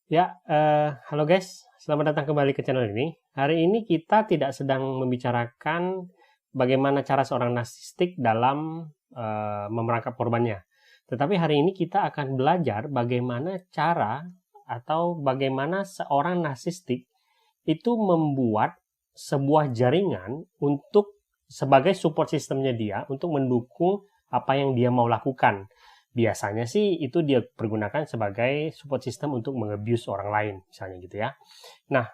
Halo guys, selamat datang kembali ke channel ini. Hari ini kita tidak sedang membicarakan bagaimana cara seorang narsistik dalam memerangkap korbannya. Tetapi hari ini kita akan belajar bagaimana cara atau bagaimana seorang narsistik itu membuat sebuah jaringan untuk sebagai support sistemnya dia untuk mendukung apa yang dia mau lakukan. Biasanya sih itu dia pergunakan sebagai support system untuk meng-abuse orang lain, misalnya gitu ya. Nah,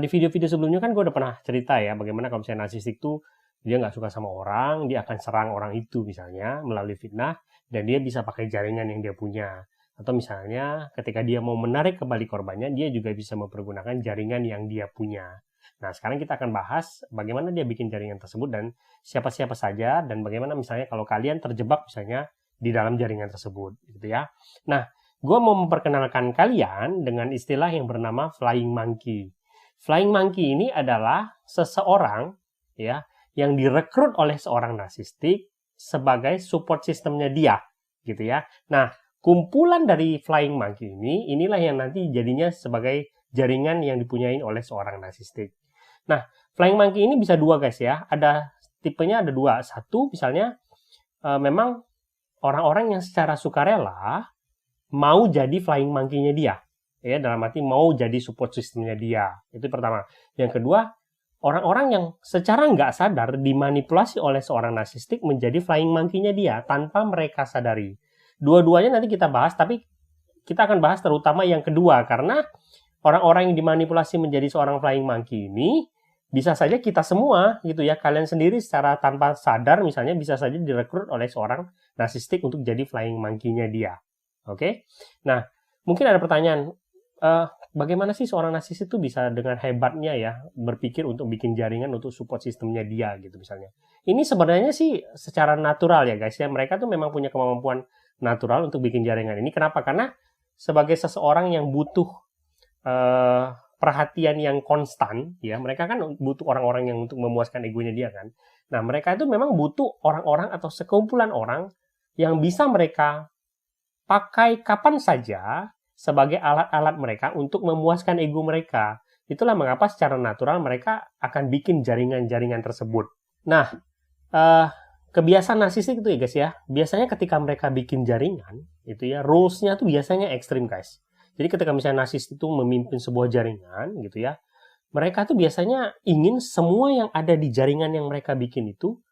di video-video sebelumnya kan gue udah pernah cerita ya, bagaimana kalau misalnya narsistik tuh dia nggak suka sama orang, dia akan serang orang itu misalnya melalui fitnah, dan dia bisa pakai jaringan yang dia punya. Atau misalnya ketika dia mau menarik kembali korbannya, dia juga bisa mempergunakan jaringan yang dia punya. Nah, sekarang kita akan bahas bagaimana dia bikin jaringan tersebut dan siapa-siapa saja, dan bagaimana misalnya kalau kalian terjebak misalnya di dalam jaringan tersebut, gitu ya. Nah, gue mau memperkenalkan kalian dengan istilah yang bernama flying monkey. Flying monkey ini adalah seseorang ya yang direkrut oleh seorang narsistik sebagai support sistemnya dia, gitu ya. Nah, kumpulan dari flying monkey inilah yang nanti jadinya sebagai jaringan yang dipunyai oleh seorang narsistik. Nah, flying monkey ini bisa dua guys ya. Ada tipenya ada dua. Satu misalnya memang orang-orang yang secara sukarela mau jadi flying monkey-nya dia. Ya, dalam arti mau jadi support system-nya dia. Itu pertama. Yang kedua, orang-orang yang secara nggak sadar dimanipulasi oleh seorang narsistik menjadi flying monkey-nya dia tanpa mereka sadari. Dua-duanya nanti kita bahas, tapi kita akan bahas terutama yang kedua karena orang-orang yang dimanipulasi menjadi seorang flying monkey ini bisa saja kita semua gitu ya, kalian sendiri secara tanpa sadar misalnya bisa saja direkrut oleh seorang narsistik untuk jadi flying monkey-nya dia. Oke? Nah, mungkin ada pertanyaan, bagaimana sih seorang narsistik itu bisa dengan hebatnya ya berpikir untuk bikin jaringan untuk support sistemnya dia gitu misalnya. Ini sebenarnya sih secara natural ya guys ya, mereka tuh memang punya kemampuan natural untuk bikin jaringan ini. Kenapa? Karena sebagai seseorang yang butuh perhatian yang konstan, ya mereka kan butuh orang-orang yang untuk memuaskan egonya dia kan. Nah, mereka itu memang butuh orang-orang atau sekumpulan orang yang bisa mereka pakai kapan saja sebagai alat-alat mereka untuk memuaskan ego mereka. Itulah mengapa secara natural mereka akan bikin jaringan-jaringan tersebut. Nah, kebiasaan narsistik itu ya guys ya, biasanya ketika mereka bikin jaringan, itu ya, rules-nya tuh biasanya ekstrim guys. Jadi ketika misalnya narsistik itu memimpin sebuah jaringan gitu ya, mereka tuh biasanya ingin semua yang ada di jaringan yang mereka bikin itu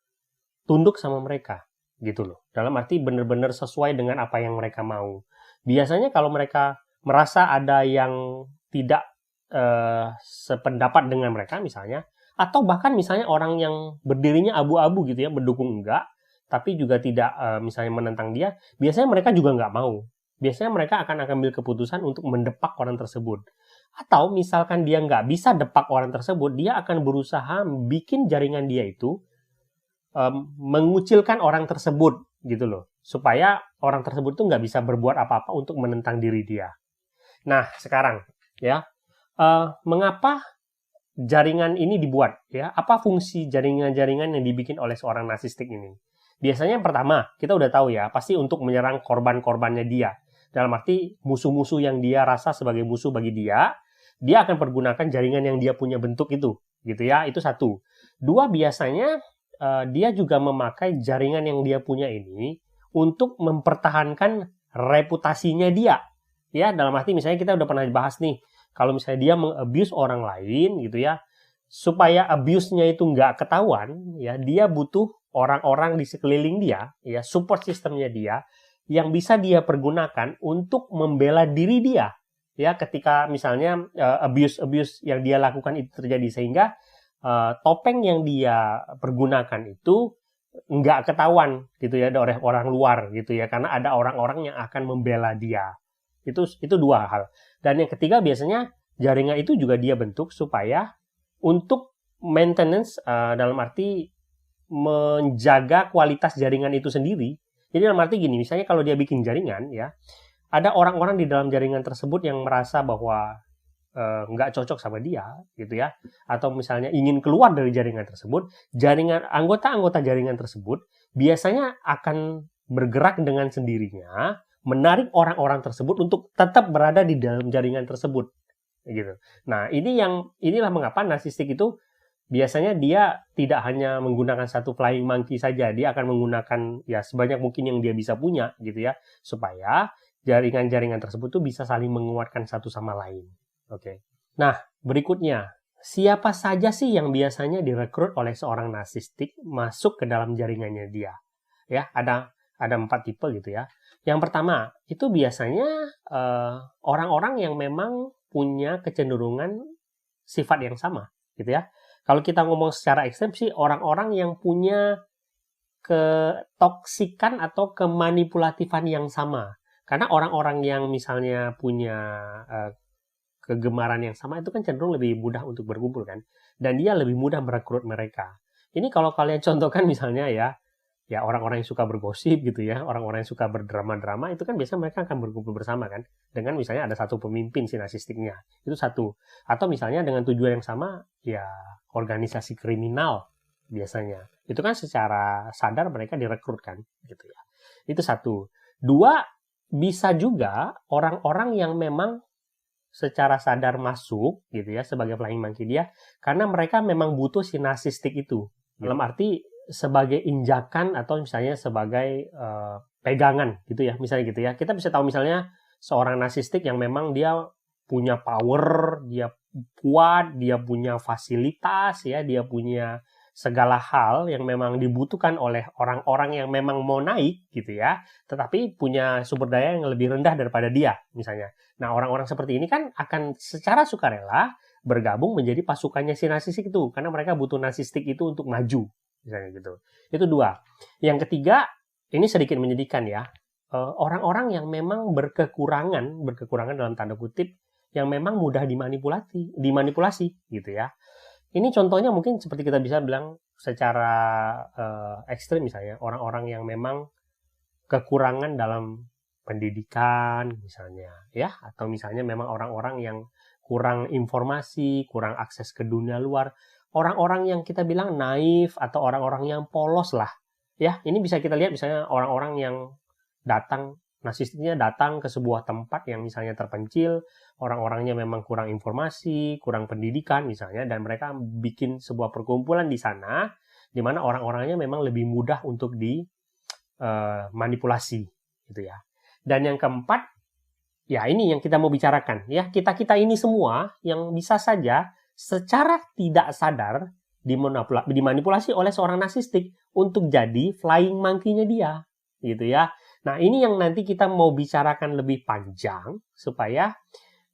tunduk sama mereka gitu loh. Dalam arti benar-benar sesuai dengan apa yang mereka mau. Biasanya kalau mereka merasa ada yang tidak sependapat dengan mereka misalnya, atau bahkan misalnya orang yang berdirinya abu-abu gitu ya, mendukung enggak, tapi juga tidak misalnya menentang dia, biasanya mereka juga nggak mau. Biasanya mereka akan ambil keputusan untuk mendepak orang tersebut. Atau misalkan dia nggak bisa depak orang tersebut, dia akan berusaha bikin jaringan dia itu mengucilkan orang tersebut gitu loh. Supaya orang tersebut tuh nggak bisa berbuat apa-apa untuk menentang diri dia. Nah, sekarang ya, mengapa jaringan ini dibuat ya? Apa fungsi jaringan-jaringan yang dibikin oleh seorang narsistik ini? Biasanya yang pertama, kita udah tahu ya, pasti untuk menyerang korban-korbannya dia. Dalam arti musuh-musuh yang dia rasa sebagai musuh bagi dia akan pergunakan jaringan yang dia punya bentuk itu, gitu ya. Itu satu. Dua, biasanya dia juga memakai jaringan yang dia punya ini untuk mempertahankan reputasinya dia. Ya, dalam arti misalnya kita udah pernah bahas nih, kalau misalnya dia meng-abuse orang lain gitu ya, supaya abuse-nya itu nggak ketahuan, ya dia butuh orang-orang di sekeliling dia, ya support sistemnya dia, yang bisa dia pergunakan untuk membela diri dia, ya ketika misalnya abuse yang dia lakukan itu terjadi, sehingga topeng yang dia pergunakan itu nggak ketahuan gitu ya oleh orang luar gitu ya, karena ada orang-orang yang akan membela dia. Itu dua hal. Dan yang ketiga biasanya jaringan itu juga dia bentuk supaya untuk maintenance, dalam arti menjaga kualitas jaringan itu sendiri. Jadi dalam arti gini, misalnya kalau dia bikin jaringan ya, ada orang-orang di dalam jaringan tersebut yang merasa bahwa nggak cocok sama dia gitu ya, atau misalnya ingin keluar dari jaringan tersebut, jaringan anggota-anggota jaringan tersebut biasanya akan bergerak dengan sendirinya menarik orang-orang tersebut untuk tetap berada di dalam jaringan tersebut, gitu. Nah, inilah mengapa narsistik itu biasanya dia tidak hanya menggunakan satu flying monkey saja, dia akan menggunakan ya sebanyak mungkin yang dia bisa punya, gitu ya, supaya jaringan-jaringan tersebut tuh bisa saling menguatkan satu sama lain. Oke. Nah, berikutnya, siapa saja sih yang biasanya direkrut oleh seorang narsistik masuk ke dalam jaringannya dia? Ya, ada 4 tipe gitu ya. Yang pertama, itu biasanya orang-orang yang memang punya kecenderungan sifat yang sama, gitu ya. Kalau kita ngomong secara ekstrem sih, orang-orang yang punya ketoksikan atau kemanipulatifan yang sama. Karena orang-orang yang misalnya punya kegemaran yang sama itu kan cenderung lebih mudah untuk berkumpul kan, dan dia lebih mudah merekrut mereka. Ini kalau kalian contohkan misalnya ya orang-orang yang suka bergosip gitu ya, orang-orang yang suka berdrama-drama itu kan biasanya mereka akan berkumpul bersama kan, dengan misalnya ada satu pemimpin si narsistiknya, itu satu. Atau misalnya dengan tujuan yang sama, ya organisasi kriminal biasanya. Itu kan secara sadar mereka direkrut kan, gitu ya. Itu satu. Dua, bisa juga orang-orang yang memang secara sadar masuk gitu ya sebagai flying monkey dia karena mereka memang butuh si narsistik itu, dalam arti sebagai injakan atau misalnya sebagai pegangan gitu ya, misalnya gitu ya. Kita bisa tahu misalnya seorang narsistik yang memang dia punya power, dia kuat, dia punya fasilitas ya, dia punya segala hal yang memang dibutuhkan oleh orang-orang yang memang mau naik gitu ya, tetapi punya sumber daya yang lebih rendah daripada dia misalnya. Nah, orang-orang seperti ini kan akan secara sukarela bergabung menjadi pasukannya si narsistik itu, karena mereka butuh narsistik itu untuk maju, misalnya gitu. Itu dua. Yang ketiga, ini sedikit menyedihkan ya, orang-orang yang memang berkekurangan dalam tanda kutip, yang memang mudah dimanipulasi gitu ya. Ini contohnya mungkin seperti kita bisa bilang secara ekstrim misalnya, orang-orang yang memang kekurangan dalam pendidikan misalnya ya, atau misalnya memang orang-orang yang kurang informasi, kurang akses ke dunia luar, orang-orang yang kita bilang naif atau orang-orang yang polos lah ya. Ini bisa kita lihat misalnya orang-orang yang narsistiknya datang ke sebuah tempat yang misalnya terpencil, orang-orangnya memang kurang informasi, kurang pendidikan misalnya, dan mereka bikin sebuah perkumpulan di sana di mana orang-orangnya memang lebih mudah untuk manipulasi gitu ya. Dan yang keempat, ya ini yang kita mau bicarakan ya, kita ini semua yang bisa saja secara tidak sadar dimanipulasi oleh seorang narsistik untuk jadi flying monkey-nya dia gitu ya. Nah, ini yang nanti kita mau bicarakan lebih panjang supaya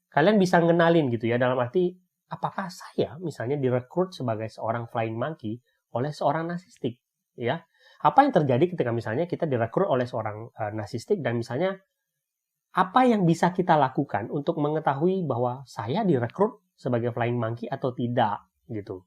kalian bisa ngenalin gitu ya, dalam arti apakah saya misalnya direkrut sebagai seorang flying monkey oleh seorang narsistik ya. Apa yang terjadi ketika misalnya kita direkrut oleh seorang narsistik, dan misalnya apa yang bisa kita lakukan untuk mengetahui bahwa saya direkrut sebagai flying monkey atau tidak gitu.